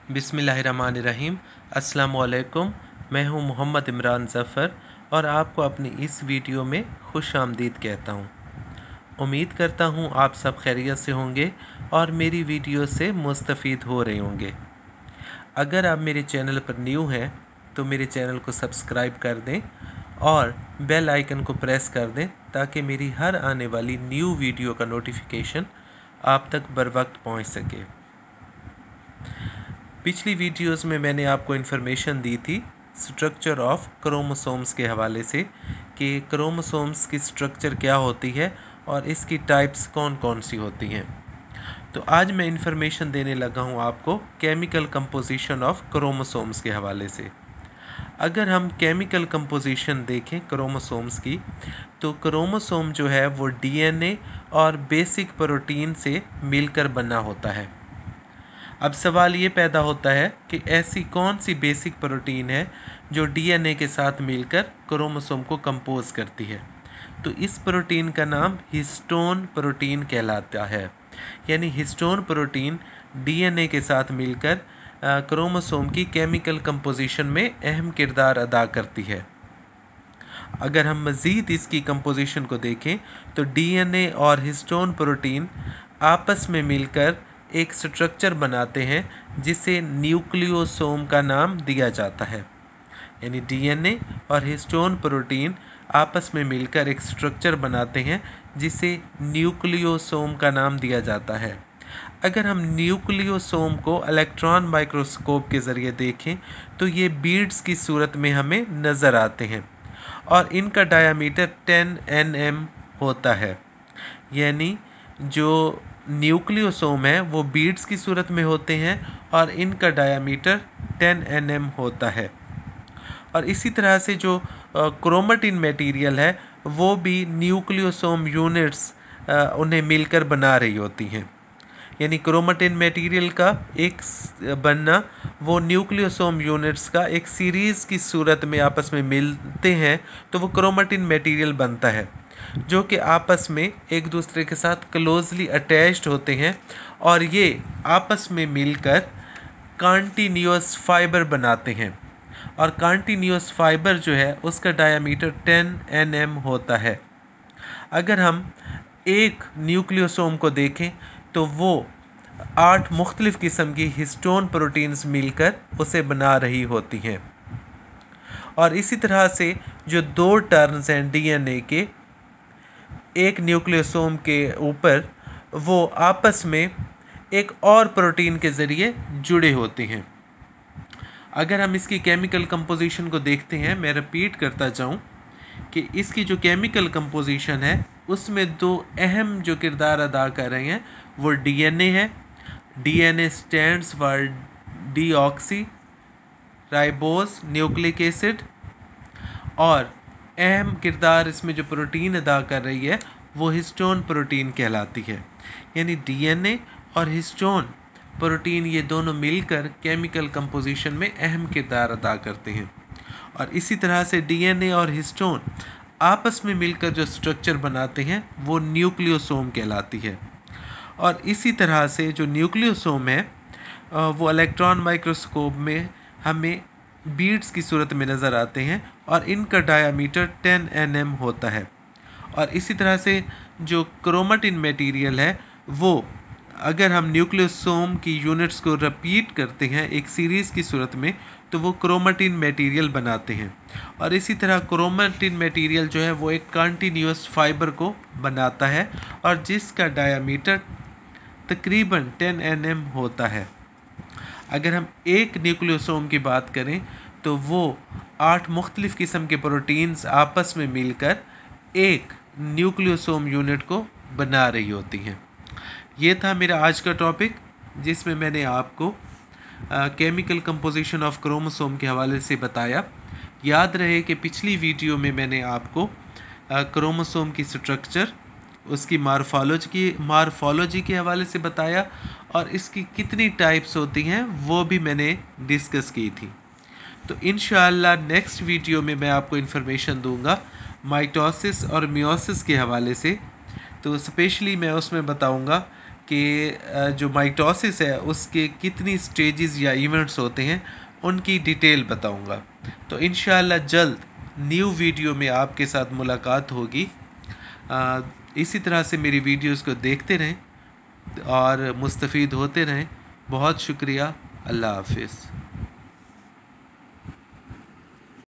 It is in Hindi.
बिस्मिल्लाहिर्रहमानिर्रहीम। अस्सलामुअलैकुम। मैं हूं मोहम्मद इमरान ज़फ़र और आपको अपनी इस वीडियो में खुश आमदीद कहता हूं। उम्मीद करता हूं आप सब खैरियत से होंगे और मेरी वीडियो से मुस्तफ़ीद हो रहे होंगे। अगर आप मेरे चैनल पर न्यू हैं तो मेरे चैनल को सब्सक्राइब कर दें और बेल आइकन को प्रेस कर दें ताकि मेरी हर आने वाली न्यू वीडियो का नोटिफिकेशन आप तक बर वक्त पहुँच सके। पिछली वीडियोस में मैंने आपको इन्फॉर्मेशन दी थी स्ट्रक्चर ऑफ क्रोमोसोम्स के हवाले से कि क्रोमोसोम्स की स्ट्रक्चर क्या होती है और इसकी टाइप्स कौन कौन सी होती हैं। तो आज मैं इन्फॉर्मेशन देने लगा हूँ आपको केमिकल कंपोजिशन ऑफ क्रोमोसोम्स के हवाले से। अगर हम केमिकल कंपोजिशन देखें क्रोमोसोम्स की तो क्रोमोसोम जो है वो डीएनए और बेसिक प्रोटीन से मिलकर बना होता है। अब सवाल ये पैदा होता है कि ऐसी कौन सी बेसिक प्रोटीन है जो डीएनए के साथ मिलकर क्रोमोसोम को कंपोज करती है। तो इस प्रोटीन का नाम हिस्टोन प्रोटीन कहलाता है। यानी हिस्टोन प्रोटीन डीएनए के साथ मिलकर क्रोमोसोम की केमिकल कंपोजिशन में अहम किरदार अदा करती है। अगर हम मज़ीद इसकी कंपोजिशन को देखें तो डीएनए और हिस्टोन प्रोटीन आपस में मिलकर एक स्ट्रक्चर बनाते हैं जिसे न्यूक्लियोसोम का नाम दिया जाता है। यानी डीएनए और हिस्टोन प्रोटीन आपस में मिलकर एक स्ट्रक्चर बनाते हैं जिसे न्यूक्लियोसोम का नाम दिया जाता है। अगर हम न्यूक्लियोसोम को इलेक्ट्रॉन माइक्रोस्कोप के ज़रिए देखें तो ये बीड्स की सूरत में हमें नज़र आते हैं और इनका डायामीटर 10 nm होता है। यानी जो न्यूक्लियोसोम है वो बीड्स की सूरत में होते हैं और इनका डायामीटर 10 nm होता है। और इसी तरह से जो क्रोमेटिन मटेरियल है वो भी न्यूक्लियोसोम यूनिट्स उन्हें मिलकर बना रही होती हैं। यानी क्रोमेटिन मटेरियल का एक बनना वो न्यूक्लियोसोम यूनिट्स का एक सीरीज़ की सूरत में आपस में मिलते हैं तो वो क्रोमेटिन मटेरियल बनता है जो कि आपस में एक दूसरे के साथ क्लोजली अटैच्ड होते हैं और ये आपस में मिलकर कॉन्टिन्यूअस फाइबर बनाते हैं। और कॉन्टिन्यूअस फाइबर जो है उसका डायामीटर 10 nm होता है। अगर हम एक न्यूक्लियोसोम को देखें तो वो 8 मुख्तलिफ़ किस्म की हिस्टोन प्रोटीन्स मिलकर उसे बना रही होती हैं। और इसी तरह से जो 2 टर्न्स हैं डीएनए के एक न्यूक्लियोसोम के ऊपर वो आपस में एक और प्रोटीन के ज़रिए जुड़े होते हैं। अगर हम इसकी केमिकल कंपोजिशन को देखते हैं, मैं रिपीट करता जाऊं कि इसकी जो केमिकल कंपोजिशन है उसमें 2 अहम जो किरदार अदा कर रहे हैं वो डीएनए है। DNA stands for deoxy ribose nucleic acid और अहम किरदार इसमें जो प्रोटीन अदा कर रही है वो हिस्टोन प्रोटीन कहलाती है। यानी डीएनए और हिस्टोन प्रोटीन ये दोनों मिलकर केमिकल कंपोजिशन में अहम किरदार अदा करते हैं। और इसी तरह से डीएनए और हिस्टोन आपस में मिलकर जो स्ट्रक्चर बनाते हैं वो न्यूक्लियोसोम कहलाती है। और इसी तरह से जो न्यूक्लियोसोम है वो इलेक्ट्रॉन माइक्रोस्कोप में हमें बीड्स की सूरत में नज़र आते हैं और इनका डायामीटर 10 nm होता है। और इसी तरह से जो क्रोमेटिन मटेरियल है वो अगर हम न्यूक्लियोसोम की यूनिट्स को रिपीट करते हैं एक सीरीज़ की सूरत में तो वो क्रोमेटिन मटेरियल बनाते हैं। और इसी तरह क्रोमेटिन मटेरियल जो है वो एक कॉन्टिन्यूअस फाइबर को बनाता है और जिसका डायामीटर तकरीबन 10 nm होता है। अगर हम एक न्यूक्लियोसोम की बात करें तो वो 8 मुख्तलिफ़ किस्म के प्रोटीन्स आपस में मिलकर एक न्यूक्लियोसोम यूनिट को बना रही होती हैं। ये था मेरा आज का टॉपिक जिसमें मैंने आपको केमिकल कंपोजिशन ऑफ क्रोमोसोम के हवाले से बताया। याद रहे कि पिछली वीडियो में मैंने आपको क्रोमोसोम की स्ट्रक्चर उसकी मार्फोलॉजी के हवाले से बताया और इसकी कितनी टाइप्स होती हैं वो भी मैंने डिस्कस की थी। तो इंशाअल्लाह नेक्स्ट वीडियो में मैं आपको इन्फॉर्मेशन दूंगा माइटोसिस और मियोसिस के हवाले से। तो स्पेशली मैं उसमें बताऊंगा कि जो माइटोसिस है उसके कितनी स्टेजेस या इवेंट्स होते हैं उनकी डिटेल बताऊंगा। तो इंशाल्लाह जल्द न्यू वीडियो में आपके साथ मुलाकात होगी। इसी तरह से मेरी वीडियोस को देखते रहें और मुस्तफ़ीद होते रहें। बहुत शुक्रिया। अल्लाह हाफिज़।